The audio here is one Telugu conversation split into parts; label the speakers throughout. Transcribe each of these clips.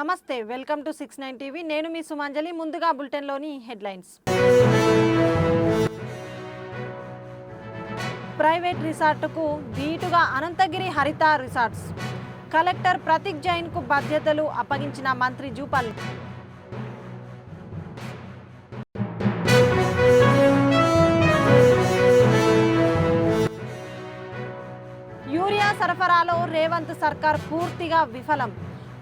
Speaker 1: నమస్తే, వెల్కమ్ టు 69 టీవీ. నేను మీ సుమాంజలి. ముందుగా బులెటిన్లోని హెడ్లైన్స్. ప్రైవేట్ రిసార్టుకు ధీటుగా అనంతగిరి హరిత రిసార్ట్స్. కలెక్టర్ ప్రతీక్ జైన్కు బాధ్యతలు అప్పగించిన మంత్రి జూపల్లి. యూరియా సరఫరాలో రేవంత్ సర్కార్ పూర్తిగా విఫలం.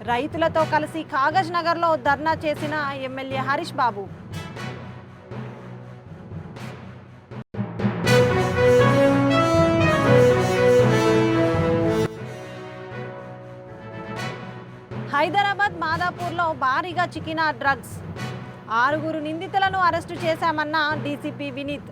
Speaker 1: రైతులతో కలిసి కాగజ్ నగర్లో ధర్నా చేసిన ఎమ్మెల్యే హరీష్ బాబు. హైదరాబాద్ మాదాపూర్లో భారీగా చికిన డ్రగ్స్. 6 నిందితులను అరెస్టు చేశామన్న డీసీపీ వినీత్.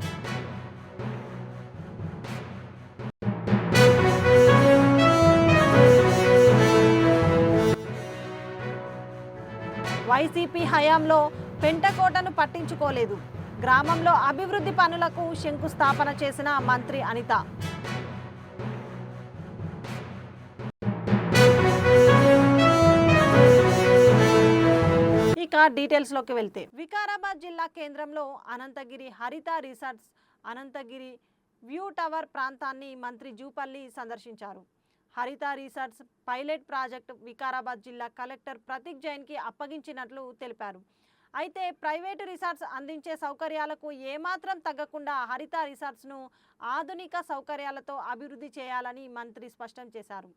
Speaker 1: వైసీపీ హయాంలో పెంటకోటను పట్టించుకోలేదు. గ్రామంలో అభివృద్ధి పనులకు శంకుస్థాపన చేసిన మంత్రి అనిత. ఇక డీటెయిల్స్లోకి వెళ్తే, వికారాబాద్ జిల్లా కేంద్రంలో అనంతగిరి హరిత రిసార్ట్స్ అనంతగిరి వ్యూ టవర్ ప్రాంతాన్ని మంత్రి జూపల్లి సందర్శించారు. హరిత రిసార్ట్స్ పైలట్ ప్రాజెక్ట్ వికారాబాద్ జిల్లా కలెక్టర్ ప్రతీక్ జైన్కి అప్పగించినట్లు తెలిపారు. అయితే ప్రైవేటు రిసార్ట్స్ అందించే సౌకర్యాలకు ఏమాత్రం తగ్గకుండా హరిత రిసార్ట్స్ను ఆధునిక సౌకర్యాలతో అభివృద్ధి చేయాలని మంత్రి స్పష్టం చేశారు.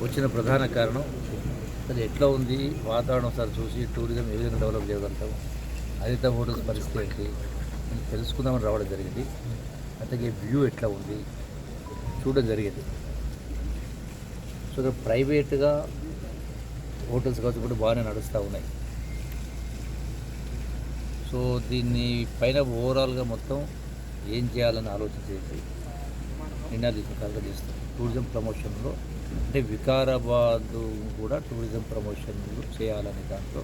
Speaker 2: వచ్చిన ప్రధాన కారణం అది ఎట్లా ఉంది వాతావరణం ఒకసారి చూసి టూరిజం ఏ విధంగా డెవలప్ చేయగలుగుతాము, హరిత హోటల్స్ పరిస్థితి ఏంటి అని తెలుసుకుందామని రావడం జరిగింది. అట్లాగే వ్యూ ఎట్లా ఉంది చూడడం జరిగింది. సో ఇక్కడ ప్రైవేట్గా హోటల్స్ కావచ్చు కూడా బాగానే నడుస్తూ ఉన్నాయి. సో దీన్ని పైన ఓవరాల్గా మొత్తం ఏం చేయాలని ఆలోచన చేసి నిర్ణయాలు తీసుకుంటారు చేస్తాం. టూరిజం ప్రమోషన్లో అంటే వికారాబాద్ కూడా టూరిజం ప్రమోషన్లు చేయాలనే దాంట్లో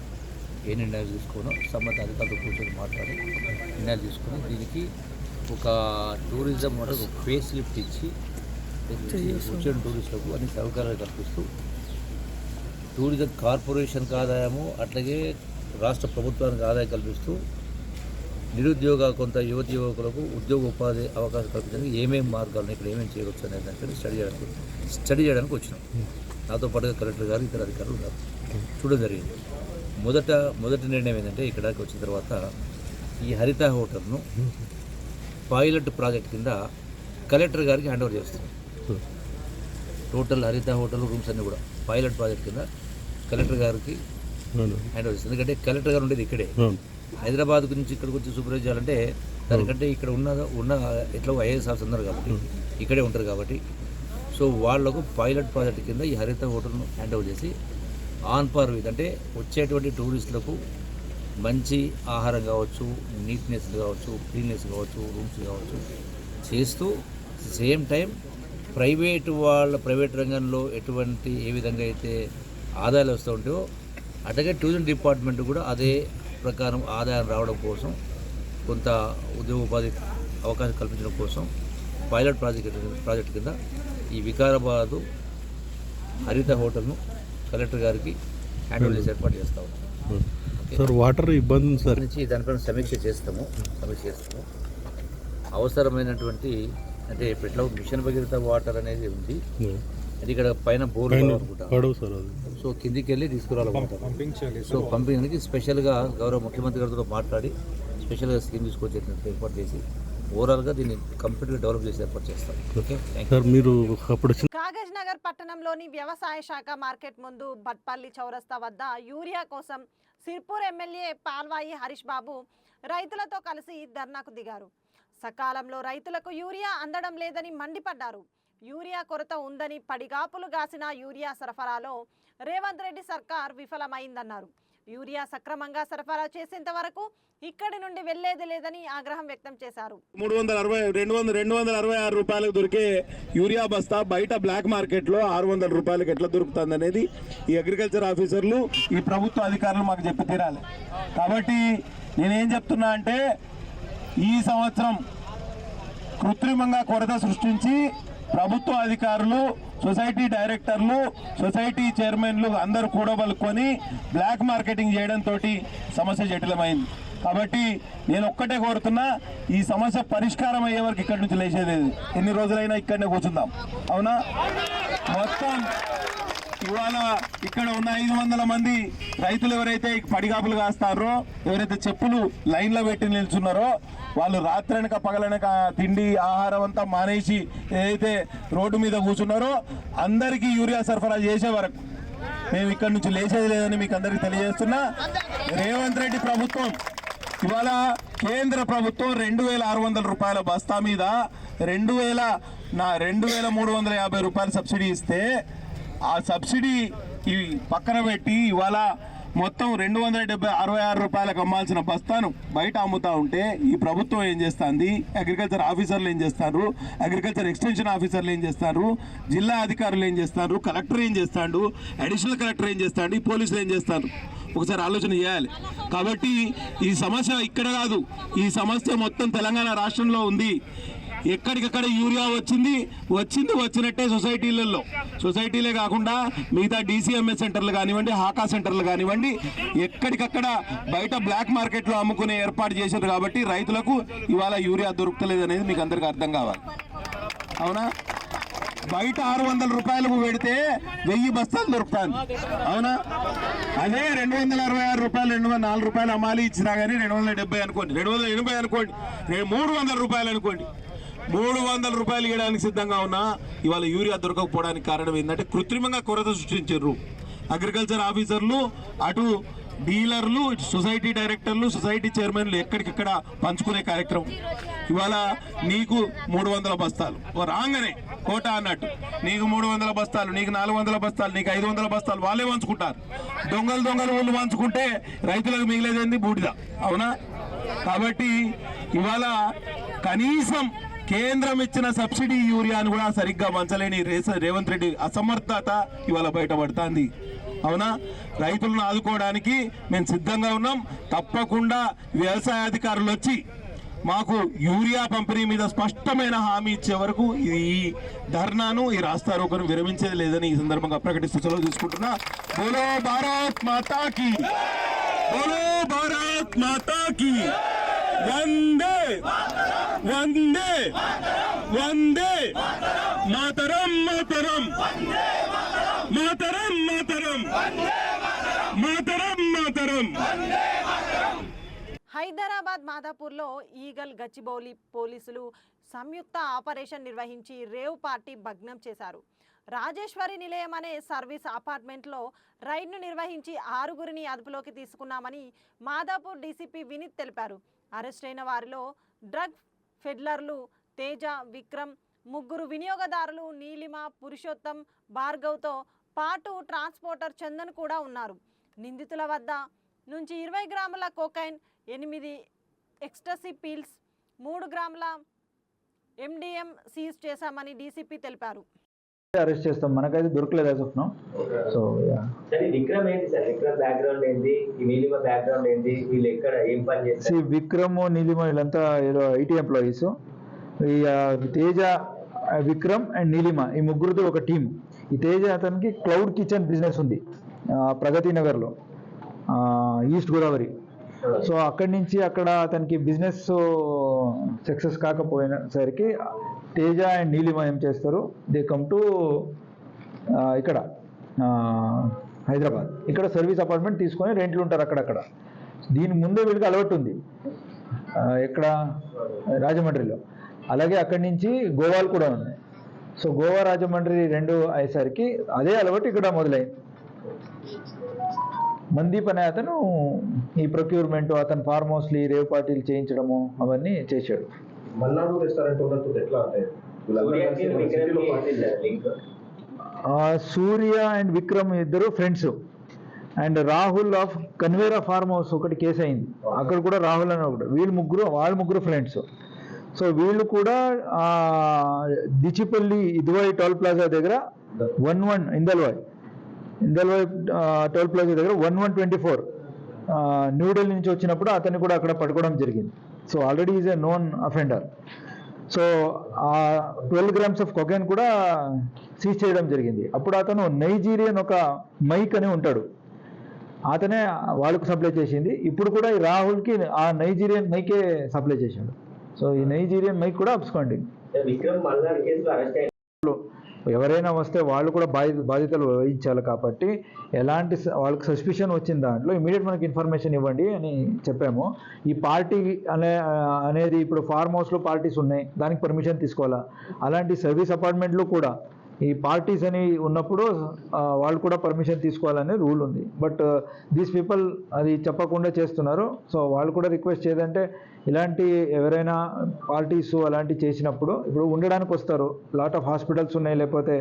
Speaker 2: ఏ నిర్ణయాలు తీసుకోనో సంబంధిత అధికారులతో కూర్చొని మాట్లాడి నిర్ణయాలు తీసుకొని దీనికి ఒక టూరిజం అంటే ఒక ఫేస్ లిఫ్ట్ ఇచ్చి వచ్చిన టూరిస్టులకు అన్ని సౌకర్యాలు కల్పిస్తూ టూరిజం కార్పొరేషన్కి ఆదాయము అట్లాగే రాష్ట్ర ప్రభుత్వానికి ఆదాయం కల్పిస్తూ నిరుద్యోగ కొంత యువతి యువకులకు ఉద్యోగ ఉపాధి అవకాశం కల్పించడానికి ఏమేమి మార్గాలు ఇక్కడ ఏమేమి చేయవచ్చు అనే దానికి స్టడీ చేయడానికి వచ్చినాం. నాతో పాటుగా కలెక్టర్ గారు ఇతర అధికారులు ఉన్నారు. చూడడం జరిగింది. మొదటి నిర్ణయం ఏంటంటే ఇక్కడికి వచ్చిన తర్వాత ఈ హరిత హోటల్ను పైలట్ ప్రాజెక్ట్ కింద కలెక్టర్ గారికి హ్యాండ్ ఓవర్ చేస్తున్నాం. టోటల్ హరిత హోటల్ రూమ్స్ అన్నీ కూడా పైలట్ ప్రాజెక్ట్ కింద కలెక్టర్ గారికి హ్యాండ్ ఓవర్ చేస్తుంది. ఎందుకంటే కలెక్టర్ గారు ఉండేది ఇక్కడే. హైదరాబాద్ నుంచి ఇక్కడికి వచ్చి సూపర్వైజ్ చేయాలంటే దానికంటే ఇక్కడ ఉన్న ఎట్లా ఐఏఎస్ ఆఫీసర్ ఉన్నారు కాబట్టి ఇక్కడే ఉంటారు కాబట్టి సో వాళ్లకు పైలట్ ప్రాజెక్ట్ కింద ఈ హరిత హోటల్ను హ్యాండ్ ఓవర్ చేసి ఆన్ పార్ విత్ అంటే వచ్చేటువంటి టూరిస్టులకు మంచి ఆహారం కావచ్చు, నీట్నెస్ కావచ్చు, క్లీన్నెస్ కావచ్చు, రూమ్స్ కావచ్చు చేస్తూ సేమ్ టైం ప్రైవేట్ రంగంలో ఏ విధంగా అయితే ఆదాయాలు వస్తూ ఉంటాయో అట్లాగే టూరిజం డిపార్ట్మెంట్ కూడా అదే ప్రకారం ఆదాయం రావడం కోసం కొంత ఉద్యోగ ఉపాధి అవకాశం కల్పించడం కోసం పైలట్ ప్రాజెక్ట్ కింద ఈ వికారాబాదు హరిత హోటల్ను కలెక్టర్ గారికి హ్యాండ్ ఓవర్ చేసి ఏర్పాటు చేస్తా ఉన్నాం.
Speaker 3: సార్ వాటర్ ఇబ్బంది సార్
Speaker 2: నుంచి దానిపైన సమీక్ష చేస్తాము. అవసరమైనటువంటి అంటే ఇప్పట్లో మిషన్ భగీరథ వాటర్ అనేది ఉంది. అది ఇక్కడ పైన బోర్ సో కిందికి వెళ్ళి తీసుకురావాలి. సో పంపించడానికి స్పెషల్గా గౌరవ ముఖ్యమంత్రి గారితో మాట్లాడి స్పెషల్గా స్కీమ్ తీసుకొచ్చేటట్టు ఏర్పాటు చేసి ఓవరాల్గా దీన్ని కంప్లీట్గా డెవలప్ చేసి ఏర్పాటు చేస్తాం. Okay, thank you.
Speaker 3: సార్ మీరు అప్పుడు
Speaker 1: కాగజ్ నగర్ పట్టణంలోని వ్యవసాయ శాఖ మార్కెట్ ముందు బట్పల్లి చౌరస్తా వద్ద యూరియా కోసం సిర్పూర్ ఎమ్మెల్యే పాల్వాయి హరీష్ బాబు రైతులతో కలిసి ధర్నాకు దిగారు. సకాలంలో రైతులకు యూరియా అందడం లేదని మండిపడ్డారు. యూరియా కొరత ఉందని పడిగాపులు గాసిన యూరియా సరఫరాలో రేవంత్ రెడ్డి సర్కార్ విఫలమైందన్నారు. యూరియా సక్రమంగా సరఫరా చేసేంత వరకు ఇక్కడి నుండి వెళ్లేది లేదని ఆగ్రహం వ్యక్తం చేశారు.
Speaker 4: 266 రూపాయలకు దొరికే యూరియా బస్తా బయట బ్లాక్ మార్కెట్లో 600 రూపాయలకు ఎట్లా దొరుకుతుంది అనేది ఈ అగ్రికల్చర్ ఆఫీసర్లు, ఈ ప్రభుత్వ అధికారులు మాకు చెప్పి తీరాలి. కాబట్టి నేనేం చెప్తున్నా అంటే, ఈ సంవత్సరం కృత్రిమంగా కొరత సృష్టించి ప్రభుత్వ అధికారులు, సొసైటీ డైరెక్టర్లు, సొసైటీ చైర్మన్లు అందరూ కూడబలుకొని బ్లాక్ మార్కెటింగ్ చేయడంతో సమస్య జటిలమైంది. కాబట్టి నేను ఒక్కటే కోరుతున్నా, ఈ సమస్య పరిష్కారం అయ్యే వరకు ఇక్కడి నుంచి లేచేలేదు. ఎన్ని రోజులైనా ఇక్కడనే కూర్చుందాం, అవునా? మొత్తం ఇవాళ ఇక్కడ ఉన్న 500 మంది రైతులు ఎవరైతే పడిగాపులు కాస్తారో, ఎవరైతే చెప్పులు లైన్లో పెట్టి నిల్చున్నారో, వాళ్ళు రాత్రనక పగలనక తిండి ఆహారం అంతా మానేసి ఏదైతే రోడ్డు మీద కూర్చున్నారో అందరికీ యూరియా సరఫరా చేసే వరకు మేము ఇక్కడి నుంచి లేచేది లేదని మీకు అందరికీ తెలియజేస్తున్నా. రేవంత్ రెడ్డి ప్రభుత్వం ఇవాళ కేంద్ర ప్రభుత్వం 2600 రూపాయల బస్తా మీద 2350 రూపాయల సబ్సిడీ ఇస్తే, ఆ సబ్సిడీ ఇవి పక్కన పెట్టి ఇవాళ మొత్తం 266 రూపాయలకు అమ్మాల్సిన బస్తాను బయట అమ్ముతా ఉంటే ఈ ప్రభుత్వం ఏం చేస్తుంది? అగ్రికల్చర్ ఆఫీసర్లు ఏం చేస్తారు? అగ్రికల్చర్ ఎక్స్టెన్షన్ ఆఫీసర్లు ఏం చేస్తారు? జిల్లా అధికారులు ఏం చేస్తారు? కలెక్టర్ ఏం చేస్తాడు? అడిషనల్ కలెక్టర్ ఏం చేస్తాడు? ఈ పోలీసులు ఏం చేస్తారు? ఒకసారి ఆలోచన చేయాలి. కాబట్టి ఈ సమస్య ఇక్కడ కాదు, ఈ సమస్య మొత్తం తెలంగాణ రాష్ట్రంలో ఉంది. ఎక్కడికక్కడ యూరియా వచ్చినట్టే సొసైటీలే కాకుండా మిగతా DCMS సెంటర్లు కానివ్వండి, హాకా సెంటర్లు కానివ్వండి, ఎక్కడికక్కడ బయట బ్లాక్ మార్కెట్లో అమ్ముకునే ఏర్పాటు చేశారు. కాబట్టి రైతులకు ఇవాళ యూరియా దొరుకుతలేదు అనేది మీకు అందరికీ అర్థం కావాలి, అవునా? బయట 600 రూపాయలకు పెడితే 1000 బస్తాలు దొరుకుతాయి, అవునా? అదే 266 రూపాయలు, 204 రూపాయలు అమ్మాలి ఇచ్చినా కానీ 270 అనుకోండి, 280 అనుకోండి, 300 రూపాయలు అనుకోండి, 300 రూపాయలు ఇవ్వడానికి సిద్ధంగా ఉన్నా ఇవాళ యూరియా దొరకకపోవడానికి కారణం ఏంటంటే కృత్రిమంగా కొరత సృష్టించారు అగ్రికల్చర్ ఆఫీసర్లు, అటు డీలర్లు, సొసైటీ డైరెక్టర్లు, సొసైటీ చైర్మన్లు ఎక్కడికక్కడ పంచుకునే కార్యక్రమం. ఇవాళ నీకు 300 బస్తాలు రాగానే కోటా అన్నట్టు, నీకు 300 బస్తాలు, నీకు 400 బస్తాలు, నీకు 500 బస్తాలు వాళ్ళే పంచుకుంటారు. దొంగలు ఊళ్ళు పంచుకుంటే రైతులకు మిగిలేదేంది? బూడిద, అవునా? కాబట్టి ఇవాళ కనీసం కేంద్రం ఇచ్చిన సబ్సిడీ యూరియాను కూడా సరిగ్గా పంచలేని రేవంత్ రెడ్డి అసమర్థత ఇవాళ బయటపడుతుంది, అవునా? రైతులను ఆదుకోవడానికి మేము సిద్ధంగా ఉన్నాం. తప్పకుండా వ్యవసాయ అధికారులు వచ్చి మాకు యూరియా పంపిణీ మీద స్పష్టమైన హామీ ఇచ్చే వరకు ఈ ధర్నాను, ఈ రాస్తారోకను విరమించేది లేదని ఈ సందర్భంగా ప్రకటిస్తూ సెలవు తీసుకుంటున్నా. బోలో భారత్ మాతా కీ, బోలో భారత్ మాతా కీ, వందే వందే వందే మాతరం, మాతరం మాతరం, మాతరం మాతరం, మాతరం.
Speaker 1: హైదరాబాద్ మాదాపూర్లో ఈగల్ గచ్చిబౌలి పోలీసులు సంయుక్త ఆపరేషన్ నిర్వహించి రేవ్ పార్టీ భగ్నం చేశారు. రాజేశ్వరి నిలయం అనే సర్వీస్ అపార్ట్మెంట్లో రైడ్ను నిర్వహించి 6గురిని అదుపులోకి తీసుకున్నామని మాదాపూర్ డీసీపీ వినీత్ తెలిపారు. అరెస్ట్ అయిన వారిలో డ్రగ్ ఫెడ్లర్లు తేజ, విక్రమ్, 3 వినియోగదారులు నీలిమ, పురుషోత్తం, భార్గవ్తో పాటు ట్రాన్స్పోర్టర్ చందన్ కూడా ఉన్నారు. నిందితుల వద్ద నుంచి 20 గ్రాముల కోకైన్, 8 ఎక్స్టసీ పీల్స్, 3 గ్రాముల MDM సీజ్ చేశామని డీసీపీ తెలిపారు.
Speaker 5: అరెస్ట్ చేస్తాం, మనకైతే దొరకలేదు యాజ్ ఆఫ్ నౌ. సో
Speaker 6: సరే, విక్రమ్ ఏంటి సార్? విక్రమ్ బ్యాక్గ్రౌండ్ ఏంటి? ఈ నీలిమ బ్యాక్గ్రౌండ్ ఏంటి? వీళ్ళు ఎక్కడ ఏం పని చేస్తారు?
Speaker 5: విక్రమ్, నీలిమ వీళ్ళంతా ఏదో IT ఎంప్లాయీస్. ఈ తేజ, విక్రమ్ అండ్ నీలిమ ఈ 3తో ఒక టీం. ఈ తేజ అతనికి క్లౌడ్ కిచెన్ బిజినెస్ ఉంది ప్రగతి నగర్లో, ఈస్ట్ గోదావరి. సో అక్కడి నుంచి అక్కడ అతనికి బిజినెస్ సక్సెస్ కాకపోయినసరికి తేజ అండ్ నీలిమ ఏం చేస్తారు, దే కమ్ టు ఇక్కడ హైదరాబాద్. ఇక్కడ సర్వీస్ అపార్ట్మెంట్ తీసుకొని రెంట్లు ఉంటారు అక్కడక్కడ. దీని ముందే వీళ్ళకి అలవాటు ఉంది. ఎక్కడ రాజమండ్రిలో, అలాగే అక్కడి నుంచి గోవాలు కూడా ఉన్నాయి. సో గోవా రాజమండ్రి రెండు అయ్యేసరికి అదే అలవాటు ఇక్కడ మొదలైంది. మందీప్ అనే అతను ఈ ప్రొక్యూర్మెంట్, అతను ఫార్మ్ హౌస్లీ రేవ్ పార్టీలు చేయించడము అవన్నీ చేశాడు.
Speaker 7: మల్నాడు రెస్టారెంట్ ఉన్నట్టు ఎట్లా అంటే
Speaker 5: సూర్య అండ్ విక్రమ్ ఇద్దరు friends. And Rahul of Kanvera farm house ఒకటి కేసు అయింది, అక్కడ కూడా రాహుల్ అని ఒకటి, వాళ్ళ ముగ్గురు ఫ్రెండ్స్. సో వీళ్ళు కూడా దిచిపల్లి ఇదువాయి టోల్ ప్లాజా దగ్గర 11 ఇందల్వాయ్ టోల్ ప్లాజా దగ్గర 1124 న్యూఢిల్లీ నుంచి వచ్చినప్పుడు అతన్ని కూడా అక్కడ పట్టుకోవడం జరిగింది. So already is a known offender. So 12 grams of cocaine కూడా సీజ్ చేయడం జరిగింది. అప్పుడు అతను నైజీరియన్ ఒక మైక్ అని ఉంటాడు, అతనే వాళ్ళకు సప్లై చేసింది. ఇప్పుడు కూడా ఈ రాహుల్కి ఆ నైజీరియన్ మైకే సప్లై చేశాడు. సో ఈ నైజీరియన్ మైక్ కూడా అబ్స్కాండింగ్.
Speaker 6: విక్రమ్ మల్నాడు కేసులో అరెస్ట్ అయ్యారు.
Speaker 5: ఎవరైనా వస్తే వాళ్ళు కూడా బాధ్యతలు వహించాలి కాబట్టి ఎలాంటి వాళ్ళకి సస్పిషన్ వచ్చిన దాంట్లో ఇమీడియట్ మనకి ఇన్ఫర్మేషన్ ఇవ్వండి అని చెప్పాము. ఈ పార్టీ అనేది ఇప్పుడు ఫార్మ్ హౌస్లో పార్టీస్ ఉన్నాయి, దానికి పర్మిషన్ తీసుకోవాలా. అలాంటి సర్వీస్ అపార్ట్మెంట్లో కూడా ఈ పార్టీస్ అని ఉన్నప్పుడు వాళ్ళు కూడా పర్మిషన్ తీసుకోవాలనే రూల్ ఉంది. బట్ దీస్ పీపుల్ అది చెప్పకుండా చేస్తున్నారు. సో వాళ్ళు కూడా రిక్వెస్ట్ చేయదంటే ఇలాంటి ఎవరైనా పార్టీస్ అలాంటివి చేసినప్పుడు ఇప్పుడు ఉండడానికి వస్తారు, లాట్ ఆఫ్ హాస్పిటల్స్ ఉన్నాయి, లేకపోతే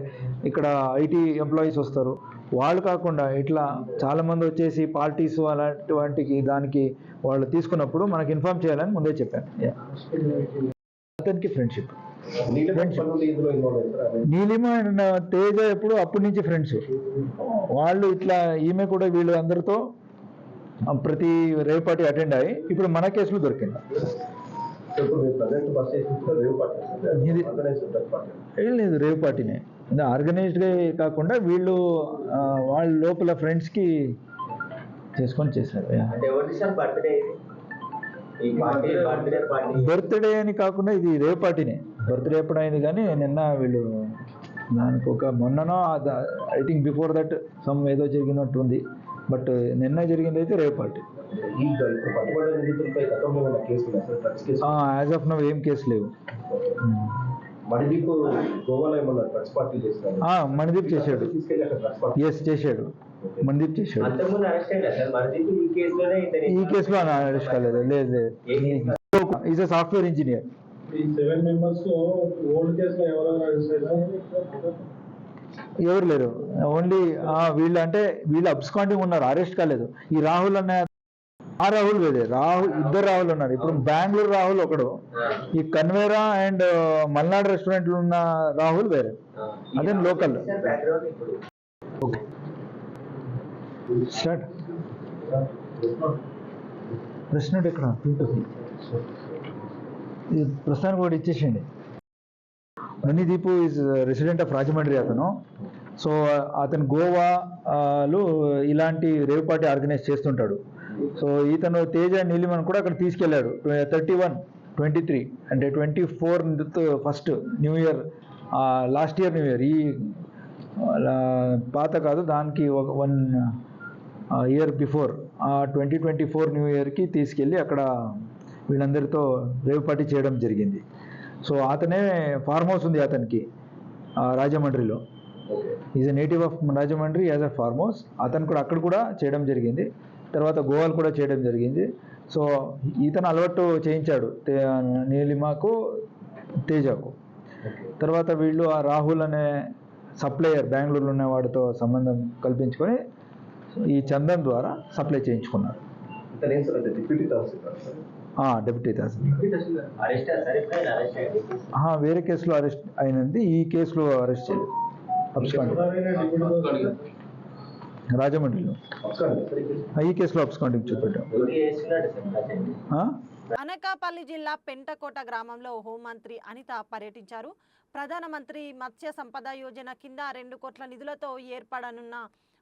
Speaker 5: ఇక్కడ ఐటీ ఎంప్లాయీస్ వస్తారు, వాళ్ళు కాకుండా ఇట్లా చాలామంది వచ్చేసి పార్టీస్ అలాంటి దానికి వాళ్ళు తీసుకున్నప్పుడు మనకి ఇన్ఫార్మ్ చేయాలని ముందే చెప్పాను. అతనికి ఫ్రెండ్షిప్. నీలిమ అండ్ తేజ ఎప్పుడు అప్పటి నుంచి ఫ్రెండ్స్ వాళ్ళు. ఇట్లా ఈమె కూడా వీళ్ళు అందరితో ప్రతి రేవ్ పార్టీ అటెండ్ అయ్యి ఇప్పుడు మన కేసులో దొరికింది. లేదు, రేవ్ పార్టీనే ఆర్గనైజ్డ్గా కాకుండా వీళ్ళు వాళ్ళ లోపల ఫ్రెండ్స్కి చేసుకొని చేశారు. బర్త్డే అని కాకుండా ఇది రేవ్ పార్టీనే. బర్త్డే ఎప్పుడు అయింది కానీ నిన్న వీళ్ళు దానికి మొన్ననో I think before that some ఏదో జరిగినట్టు ఉంది. బట్ నిన్న జరిగింది అయితే rave party. As of now ఏం కేసు లేవు. మణిదీప్ చేశాడు, ఎస్ చేశాడు, మణిదీప్ చేశాడు. ఈ కేసులో అరెస్ట్ కాలేదు. లేదు, ఈజ్ అ సాఫ్ట్వేర్ ఇంజనీర్. ఎవరు లేరు, ఓన్లీ వీళ్ళు అబ్స్కాండింగ్ ఉన్నారు, అరెస్ట్ కాలేదు. ఈ రాహుల్ అనే రాహుల్ వేరే, ఇద్దరు రాహుల్ ఉన్నారు. ఇప్పుడు బెంగళూరు రాహుల్ ఒకడు, ఈ కన్వేరా అండ్ మల్నాడు రెస్టారెంట్లో ఉన్న రాహుల్ వేరే, అదే లోకల్. Okay start. ప్రెసిడెంట్ ఇక్కడ ప్రస్తుతానికి కూడా ఇచ్చేసేయండి. Manideep is resident of Rajahmundry అతను. సో అతను గోవాలో ఇలాంటి రేవ్ పార్టీ ఆర్గనైజ్ చేస్తుంటాడు. సో ఇతను తేజ నీలిమన్ కూడా అక్కడ తీసుకెళ్ళాడు. 31-23 అంటే 24 first new year, last year new year, ఈ పాత కాదు దానికి 1 ఇయర్ బిఫోర్ 2024 న్యూ ఇయర్కి తీసుకెళ్ళి అక్కడ వీళ్ళందరితో రేవ్ పార్టీ చేయడం జరిగింది. సో అతనే ఫార్మ్ హౌస్ ఉంది అతనికి రాజమండ్రిలో. Is a native of Rajahmundry as a farm house. అతను కూడా అక్కడ కూడా చేయడం జరిగింది, తర్వాత గోవాలు కూడా చేయడం జరిగింది. సో ఇతను అలవాటు చేయించాడు నీలిమకు, తేజకు. తర్వాత వీళ్ళు ఆ రాహుల్ అనే సప్లయర్ బెంగళూరులో ఉన్న వాడితో సంబంధం కల్పించుకొని ఈ చందన్ ద్వారా సప్లై చేయించుకున్నారు. డిప్యూటీ తహసీల్దార్. వేరే కేసులో అరెస్ట్ అయినది, ఈ కేసులో అరెస్ట్ చేయలేదు. రాజమండ్రిలో ఈ కేసులో అబ్స్కాండింగ్ చూపెట్టాం.
Speaker 1: అనకాపల్లి జిల్లా పెంటకోట గ్రామంలో హోంమంత్రి అనిత పర్యటించారు. ప్రధానమంత్రి మత్స్య సంపద యోజన కింద 2 కోట్ల నిధులతో ఏర్పడనున్న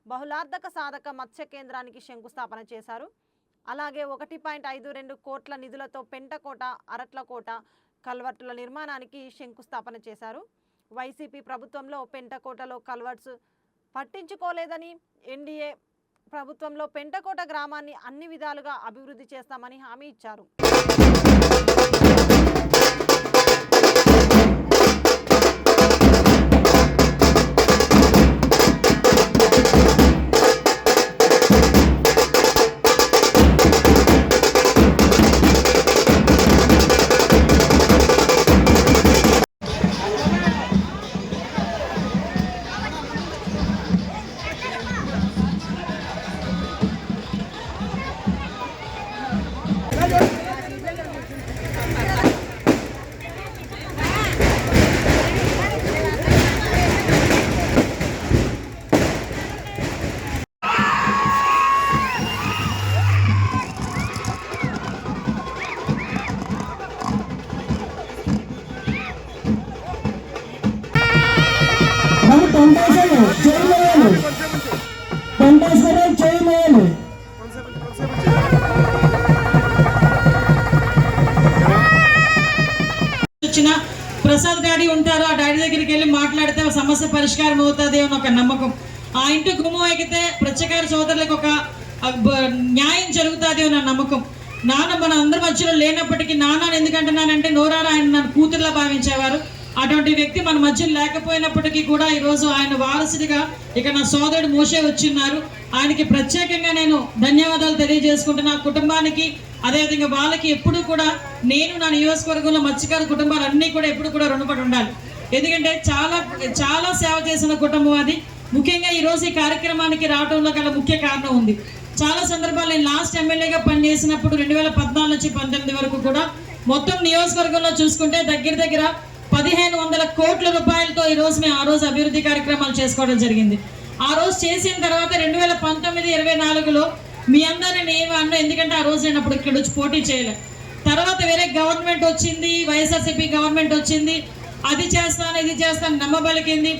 Speaker 1: బహుళార్థక సాధక మత్స్య కేంద్రానికి శంకుస్థాపన చేశారు. అలాగే 1.52 కోట్ల నిధులతో పెంటకోట, అరట్లకోట కల్వర్టుల నిర్మాణానికి శంకుస్థాపన చేశారు. వైసీపీ ప్రభుత్వంలో పెంటకోటలో కల్వర్ట్స్ పట్టించుకోలేదని, ఎన్డీఏ ప్రభుత్వంలో పెంటకోట గ్రామాన్ని అన్ని విధాలుగా అభివృద్ధి చేస్తామని హామీ ఇచ్చారు.
Speaker 8: వచ్చిన ప్రసాద్ డాడీ ఉంటారు, ఆ డాడీ దగ్గరికి వెళ్ళి మాట్లాడితే సమస్య పరిష్కారం అవుతుంది అని ఒక నమ్మకం. ఆ ఇంటి గుమ్మం ఎక్కితే ప్రత్యేకారి సోదరులకు ఒక న్యాయం జరుగుతుంది అని నమ్మకం. నాన్న మన అందరి మధ్యలో లేనప్పటికీ నాన్న ఎందుకంటున్నానంటే నోరారా ఆయన నన్ను కూతురులా భావించేవారు. అటువంటి వ్యక్తి మన మధ్యలో లేకపోయినప్పటికీ కూడా ఈరోజు ఆయన వారసుడిగా ఇక నా సోదరుడు మోషే వచ్చిన్నారు. ఆయనకి ప్రత్యేకంగా నేను ధన్యవాదాలు తెలియజేసుకుంటున్నా. కుటుంబానికి అదేవిధంగా వాళ్ళకి ఎప్పుడు కూడా నేను నా నియోజకవర్గంలో మత్స్యకార కుటుంబాలన్నీ కూడా ఎప్పుడు కూడా రుణపడి ఉండాలి. ఎందుకంటే చాలా చాలా సేవ చేసిన కుటుంబం అది. ముఖ్యంగా ఈరోజు ఈ కార్యక్రమానికి రావడంలో గల ముఖ్య కారణం ఉంది. చాలా సందర్భాలు నేను లాస్ట్ ఎమ్మెల్యేగా పనిచేసినప్పుడు 2014 నుంచి 2019 వరకు కూడా మొత్తం నియోజకవర్గంలో చూసుకుంటే దగ్గర 1500 కోట్ల రూపాయలతో ఈరోజు మేము ఆ రోజు అభివృద్ధి కార్యక్రమాలు చేసుకోవడం జరిగింది. ఆ రోజు చేసిన తర్వాత 2019-24లో మీ అందరినీ నేను అన్నా, ఎందుకంటే ఆ రోజు నేను అప్పుడు ఇక్కడ వచ్చి పోటీ చేయలేదు. తర్వాత వేరే గవర్నమెంట్ వచ్చింది, వైఎస్ఆర్సీపీ గవర్నమెంట్ వచ్చింది, అది చేస్తాను ఇది చేస్తాను నమ్మబలికింది.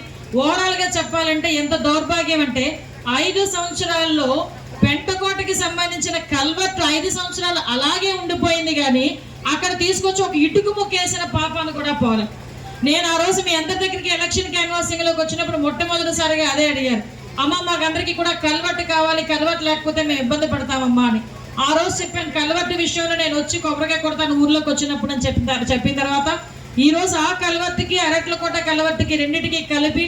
Speaker 8: ఓవరాల్గా చెప్పాలంటే ఎంత దౌర్భాగ్యం అంటే 5 సంవత్సరాల్లో పెంటకోటకి సంబంధించిన కల్వర్ట్ 5 సంవత్సరాలు అలాగే ఉండిపోయింది. కానీ అక్కడ తీసుకొచ్చి ఒక ఇటుకు ముక్కేసిన పాపాను కూడా పోలే. నేను ఆ రోజు మీ అందరి దగ్గరికి ఎలక్షన్ క్యాన్వాసింగ్లోకి వచ్చినప్పుడు మొట్టమొదటిసారిగా అదే అడిగారు, అమ్మ మాకందరికీ కూడా కల్వర్ట్ కావాలి, కల్వర్ట్ లేకపోతే మేము ఇబ్బంది పడతామమ్మా అని. ఆ రోజు చెప్పాను కల్వర్ట్ విషయంలో నేను వచ్చి కొబ్బరికాయ కొడతాను ఊర్లోకి వచ్చినప్పుడు అని చెప్పిన తర్వాత ఈ రోజు ఆ కల్వర్ట్కి అరట్లకోట కల్వర్ట్కి రెండింటికి కలిపి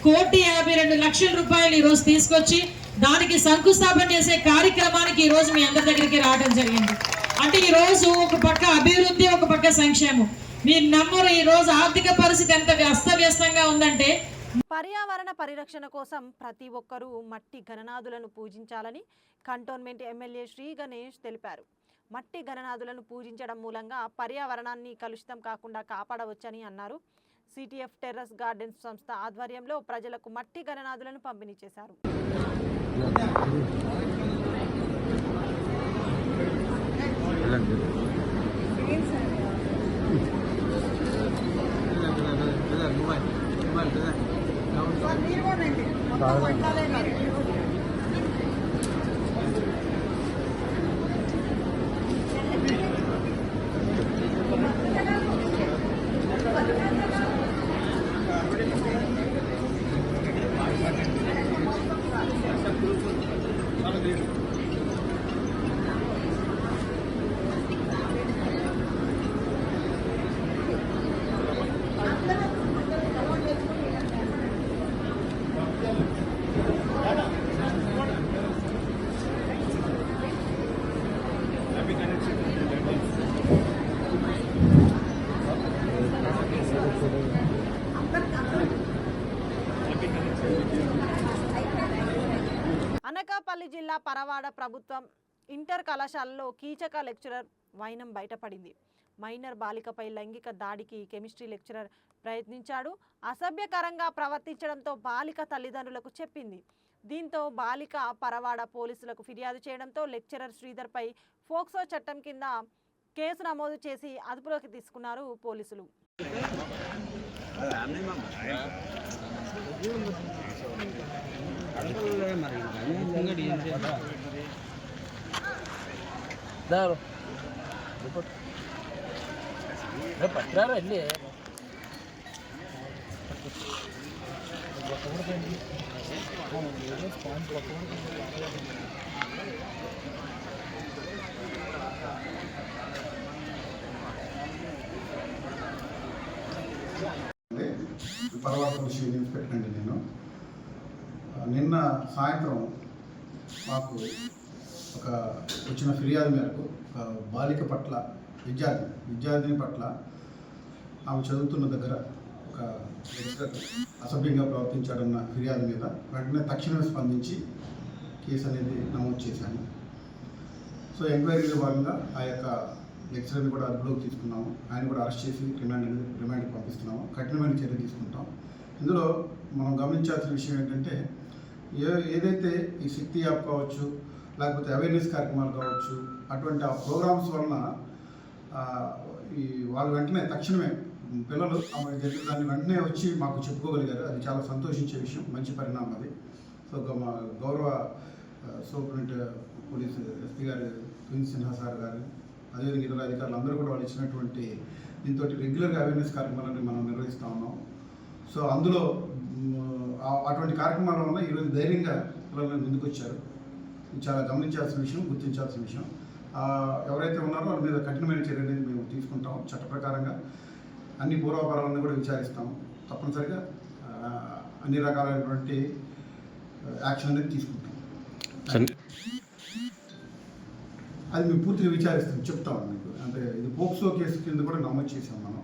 Speaker 8: 1,52,00,000 రూపాయలు ఈ రోజు తీసుకొచ్చి దానికి శంకుస్థాపన చేసే కార్యక్రమానికి ఈ రోజు మీ అందరి దగ్గరికి రావడం జరిగింది. అంటే ఈ రోజు ఒక పక్క అభివృద్ధి, ఒక పక్క సంక్షేమం. మీరు నమ్మరు ఈ రోజు ఆర్థిక పరిస్థితి ఎంత అస్తవ్యస్తంగా ఉందంటే.
Speaker 1: పర్యావరణ పరిరక్షణ కోసం ప్రతి ఒక్కరూ మట్టి గణనాథులను పూజించాలని కంటోన్మెంట్ ఎమ్మెల్యే శ్రీ గణేష్ తెలిపారు. మట్టి గణనాథులను పూజించడం మూలంగా పర్యావరణాన్ని కలుషితం కాకుండా కాపాడవచ్చని అన్నారు. సిటిఎఫ్ టెర్రస్ గార్డెన్స్ సంస్థ ఆధ్వర్యంలో ప్రజలకు మట్టి గణనాథులను పంపిణీ చేశారు. అనకాపల్లి జిల్లా పరవాడ ప్రభుత్వం ఇంటర్ కళాశాలలో కీచక లెక్చరర్ వైనం బయటపడింది. మైనర్ బాలికపై లైంగిక దాడికి కెమిస్ట్రీ లెక్చరర్ ప్రయత్నించాడు. అసభ్యకరంగా ప్రవర్తించడంతో బాలిక తల్లిదండ్రులకు చెప్పింది. దీంతో బాలిక పరవాడ పోలీసులకు ఫిర్యాదు చేయడంతో లెక్చరర్ శ్రీధర్పై ఫోక్సో చట్టం కింద కేసు నమోదు చేసి అదుపులోకి తీసుకున్నారు పోలీసులు.
Speaker 9: పర్వాపల్లి శ్రీ ఇన్స్పెక్టర్ అండి నేను. నిన్న సాయంత్రం మాకు ఒక వచ్చిన ఫిర్యాదు మేరకు ఒక బాలిక పట్ల విద్యార్థిని పట్ల ఆమె చదువుతున్న దగ్గర ఒక అసభ్యంగా ప్రవర్తించాడన్న ఫిర్యాదు మీద వెంటనే తక్షణమే స్పందించి కేసు అనేది నమోదు చేశాను. సో ఎంక్వైరీలో భాగంగా ఆ యొక్క లెక్చరర్ని కూడా అదుపులోకి తీసుకున్నాము. ఆయన కూడా అరెస్ట్ చేసి రిమాండ్కి పంపిస్తున్నాము. కఠినమైన చర్య తీసుకుంటాం. ఇందులో మనం గమనించాల్సిన విషయం ఏంటంటే ఏదైతే ఈ శక్తి యాప్ కావచ్చు, లేకపోతే అవేర్నెస్ కార్యక్రమాలు కావచ్చు, అటువంటి ఆ ప్రోగ్రామ్స్ వలన ఈ వాళ్ళు వెంటనే తక్షణమే పిల్లలు జరిగిన దాన్ని వెంటనే వచ్చి మాకు చెప్పుకోగలిగారు. అది చాలా సంతోషించే విషయం, మంచి పరిణామం అది. సో మా గౌరవ సూపరింటెండెంట్ పోలీసు ఎస్పీ గారు ప్రిన్స్ సిన్హా సార్ గారు, అదేవిధంగా ఇతర అధికారులు అందరూ కూడా వాళ్ళు ఇచ్చినటువంటి దీంతో రెగ్యులర్గా అవేర్నెస్ కార్యక్రమాలను మనం నిర్వహిస్తూ ఉన్నాం. సో అందులో అటువంటి కార్యక్రమాల వల్ల ఈరోజు ధైర్యంగా పిల్లలు ముందుకు వచ్చారు. ఇది చాలా గమనించాల్సిన విషయం, గుర్తించాల్సిన విషయం. ఎవరైతే ఉన్నారో వాళ్ళ మీద కఠినమైన చర్య అనేది మేము తీసుకుంటాం. చట్ట ప్రకారంగా అన్ని పూర్వాపరాలను కూడా విచారిస్తాము. తప్పనిసరిగా అన్ని రకాలైనటువంటి యాక్షన్ అనేది తీసుకుంటాం. అది మేము పూర్తిగా విచారిస్తాం, చెప్తాము మీకు. అంటే ఇది పోక్సో కేసు కింద కూడా నమోదు చేసాం మనం.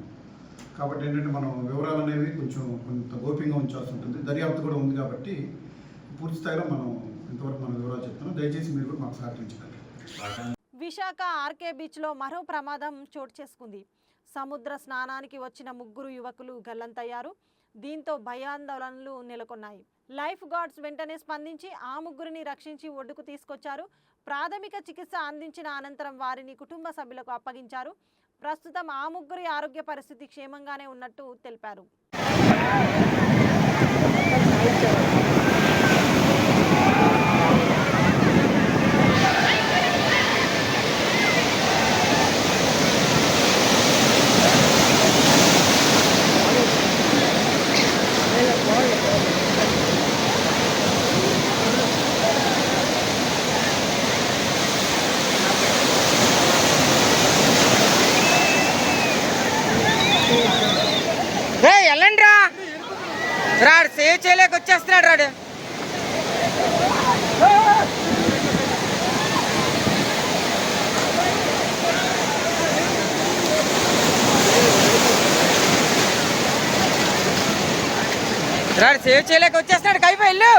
Speaker 9: కాబట్టి ఏంటంటే మనం వివరాలు అనేవి కొంత గోప్యంగా ఉంచాల్సి ఉంటుంది. దర్యాప్తు కూడా ఉంది కాబట్టి పూర్తి స్థాయిలో మనం ఇంతవరకు మనం వివరాలు చెప్తున్నాం. దయచేసి మీరు కూడా మాకు సహకరించగలరు.
Speaker 1: విశాఖ ఆర్కే బీచ్లో మరో ప్రమాదం చోటు చేసుకుంది. సముద్ర స్నానానికి వచ్చిన 3 యువకులు గల్లంతయ్యారు. దీంతో భయాందోళనలు నెలకొన్నాయి. లైఫ్ గార్డ్స్ వెంటనే స్పందించి ఆ 3ని రక్షించి ఒడ్డుకు తీసుకొచ్చారు. ప్రాథమిక చికిత్స అందించిన అనంతరం వారిని కుటుంబ సభ్యులకు అప్పగించారు. ప్రస్తుతం ఆ 3 ఆరోగ్య పరిస్థితి క్షేమంగానే ఉన్నట్టు తెలిపారు.
Speaker 10: రాడు సేవ్ చేయలేక వచ్చేస్తున్నాడు రాడు. సేవ్ చేయలేక వచ్చేస్తున్నాడు. కైపో వెళ్ళు.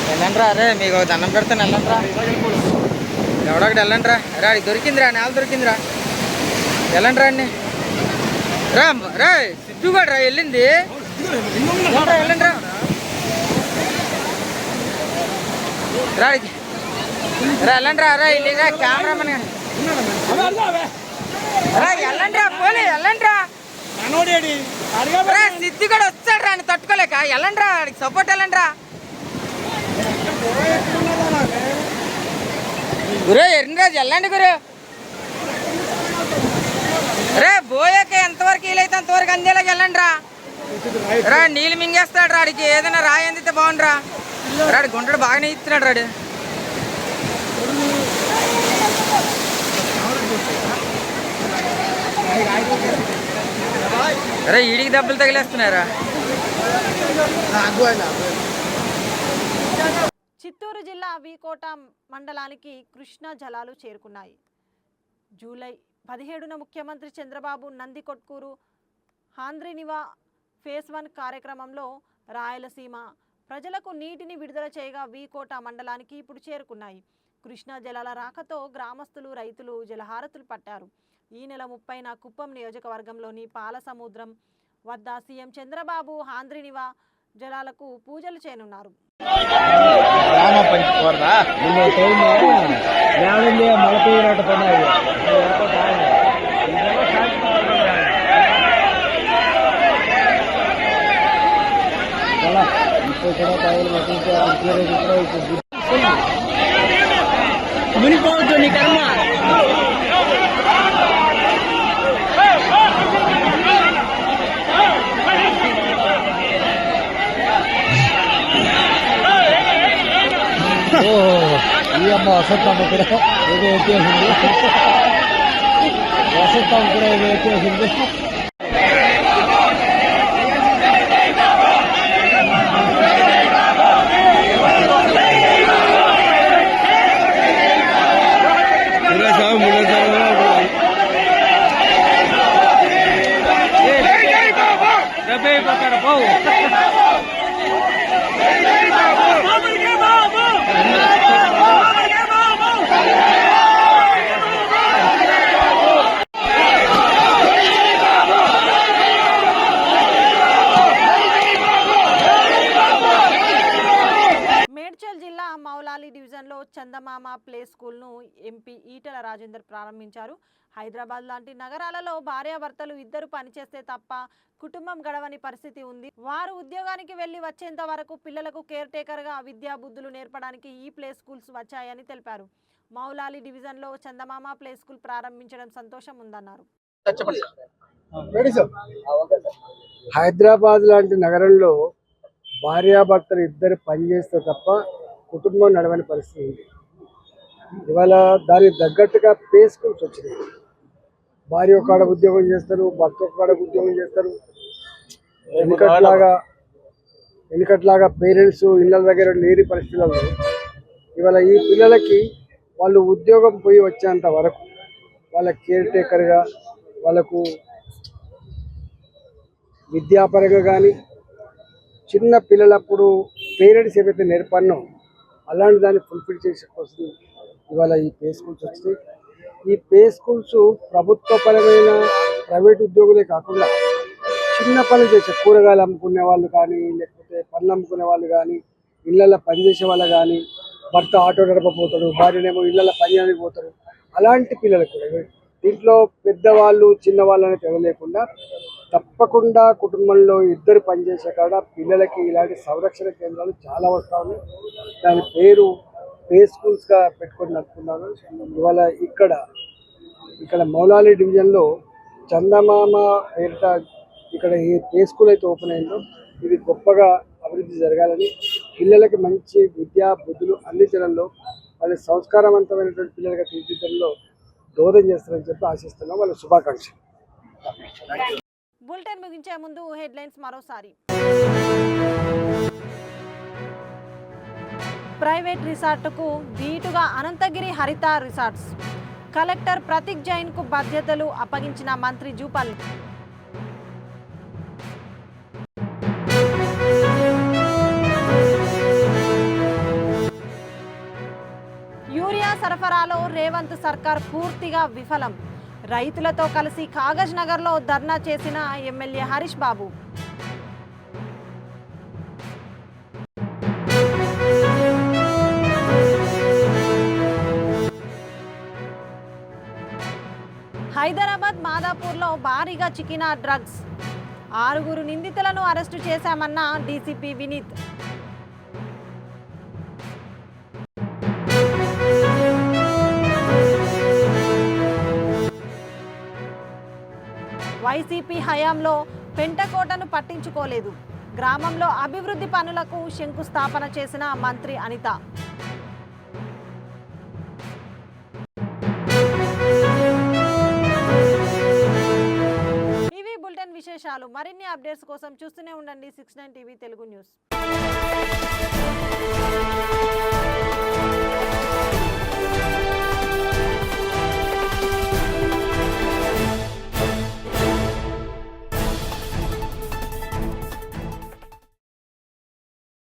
Speaker 10: వెళ్ళండి రా. అరే మీకు దండం పెడతాను, వెళ్ళండి రా. ఎవడొకటి వెళ్ళండి రా. రాడి దొరికిందిరా, నేల దొరికిందిరా. వెళ్ళండి రా అన్ని. రా రా సిద్ధు కూడా రా వెళ్ళింది. వెళ్ళండి రా. రాడికి రా వెళ్ళండి రా. రా వెళ్ళి రా కెమెరామెన్ రా. వెళ్ళండి రా పోలీ, వెళ్ళండి రా. సిద్ధు కూడా వచ్చాడు రా అని తట్టుకోలేక. వెళ్ళండి రా, వాడికి సపోర్ట్ వెళ్ళండి రా. గురు ఎర్రరాజు వెళ్ళండి గురు. రే బోయాక ఎంతవరకు వీలైతే అంతవరకు అందేలాగా వెళ్ళండి రా. రా నీళ్ళు మింగేస్తాడు రాడికి. ఏదైనా రాయి అందితే బాగుండ్రా. రాడు గుంటడు బాగానే ఇస్తున్నాడు రాడు. రే ఈడికి దెబ్బలు తగిలేస్తున్నారా.
Speaker 1: చిత్తూరు జిల్లా వీకోట మండలానికి కృష్ణా జలాలు చేరుకున్నాయి. జూలై 17న ముఖ్యమంత్రి చంద్రబాబు నందికొట్కూరు హాంద్రినివా ఫేజ్ 1 కార్యక్రమంలో రాయలసీమ ప్రజలకు నీటిని విడుదల చేయగా వీకోట మండలానికి ఇప్పుడు చేరుకున్నాయి. కృష్ణా జలాల రాకతో గ్రామస్తులు, రైతులు జలహారతులు పట్టారు. ఈ నెల 30న కుప్పం నియోజకవర్గంలోని పాలసముద్రం వద్ద సీఎం చంద్రబాబు హాంద్రినివా జలాలకు పూజలు చేయనున్నారు.
Speaker 10: మునిపోవచ్చు నీ కర్మ.
Speaker 2: ఈ అమ్మ వసంతమ్మ కూడా ఏదో ఎత్తేసింది, వసంతమ్మ కూడా ఏదో ఎత్తేసింది.
Speaker 1: మేడ్చల్ జిల్లా మౌలాలి డివిజన్లో చందమామ ప్లే స్కూల్ను ఎంపీ ఈటెల రాజేందర్ ప్రారంభించారు. హైదరాబాద్ లాంటి నగరాలలో భార్యాభర్తలు ఇద్దరు పనిచేస్తే తప్ప కుటుంబం గడవని పరిస్థితి ఉంది. వారు ఉద్యోగానికి వెళ్లి వచ్చేంత వరకు పిల్లలకు కేర్ టేకర్గా విద్యా బుద్ధులు నేర్పడానికి ఈ ప్లే స్కూల్స్ వచ్చాయని తెలిపారు. మౌలాలి డివిజన్లో చందమామ ప్లే స్కూల్ ప్రారంభించడం సంతోషం ఉందన్నారు.
Speaker 11: హైదరాబాద్ లాంటి నగరంలో భార్యాభర్తలు ఇద్దరు పనిచేస్తే తప్ప కుటుంబం నడవని పరిస్థితి ఉంది. ఇవాళ దానికి తగ్గట్టుగా ప్లే స్కూల్స్ వచ్చినాయి. భార్య ఒక కాడ ఉద్యోగం చేస్తారు, భర్త ఒక కాడ ఉద్యోగం చేస్తారు. వెనుకట్లాగా పేరెంట్స్ ఇళ్ళ దగ్గర లేని పరిస్థితుల్లో ఇవాళ ఈ పిల్లలకి వాళ్ళు ఉద్యోగం పోయి వచ్చేంత వరకు వాళ్ళ కేర్ టేకర్గా, వాళ్ళకు విద్యాపరంగా కానీ, చిన్న పిల్లలప్పుడు పేరెంట్స్ ఏవైతే నేర్పన్నో అలాంటి దాన్ని ఫుల్ఫిల్ చేసే కోసం ఇవాళ ఈ ప్లే స్కూల్స్ వచ్చినాయి. ఈ ప్లే స్కూల్స్ ప్రభుత్వపరమైన ప్రైవేట్ ఉద్యోగులే కాకుండా చిన్న పనులు చేసే కూరగాయలు అమ్ముకునే వాళ్ళు కానీ, లేకపోతే పనులు అమ్ముకునే వాళ్ళు కానీ, ఇళ్ళల్లో పనిచేసే వాళ్ళు కానీ, భర్త ఆటో నడపపోతాడు, భార్యనేమో ఇళ్ళల్లో పని చేయడానికి పోతారు. అలాంటి పిల్లలకు కూడా దీంట్లో పెద్దవాళ్ళు చిన్నవాళ్ళు అనేది తెలియలేకుండా తప్పకుండా కుటుంబంలో ఇద్దరు పనిచేసే కాడ పిల్లలకి ఇలాంటి సంరక్షణ కేంద్రాలు చాలా వస్తూ ఉన్నాయి. దాని పేరు ప్లే స్కూల్స్గా పెట్టుకొని నడుపుతున్నాను. ఇవాళ ఇక్కడ మౌలాలి డివిజన్లో చందమామ పేరిట ఇక్కడ ఏ ప్లే స్కూల్ అయితే ఓపెన్ అయిందో ఇది గొప్పగా అభివృద్ధి జరగాలని, పిల్లలకి మంచి విద్యా బుద్ధులు అందించడంలో, వాళ్ళ సంస్కారవంతమైనటువంటి పిల్లలుగా తీర్చిదిద్దడంలో దోహదం చేస్తారని చెప్పి ఆశిస్తున్నాం. వాళ్ళ శుభాకాంక్షలు.
Speaker 1: బులెటిన్ ముగించే ముందు హెడ్లైన్స్ మరోసారి. ప్రైవేట్ రిసార్టుకు ధీటుగా అనంతగిరి హరిత రిసార్ట్స్. కలెక్టర్ ప్రతీక్ జైన్కు బాధ్యతలు అప్పగించిన మంత్రి జూపల్లి. యూరియా సరఫరాలో రేవంత్ సర్కార్ పూర్తిగా విఫలం. రైతులతో కలిసి కాగజ్ నగర్లో ధర్నా చేసిన ఎమ్మెల్యే హరీష్ బాబు. హైదరాబాద్ మాదాపూర్లో భారీగా చికిన డ్రగ్స్. 6 నిందితులను అరెస్టు చేశామన్న డీసీపీ వినీత్. వైసీపీ హయాంలో పెంటకోటను పట్టించుకోలేదు. గ్రామంలో అభివృద్ధి పనులకు శంకుస్థాపన చేసిన మంత్రి అనిత. ఇవి బులెటిన్ విశేషాలు. మరిన్ని అప్డేట్స్ కోసం చూస్తూనే ఉండండి 69 టీవీ తెలుగు న్యూస్.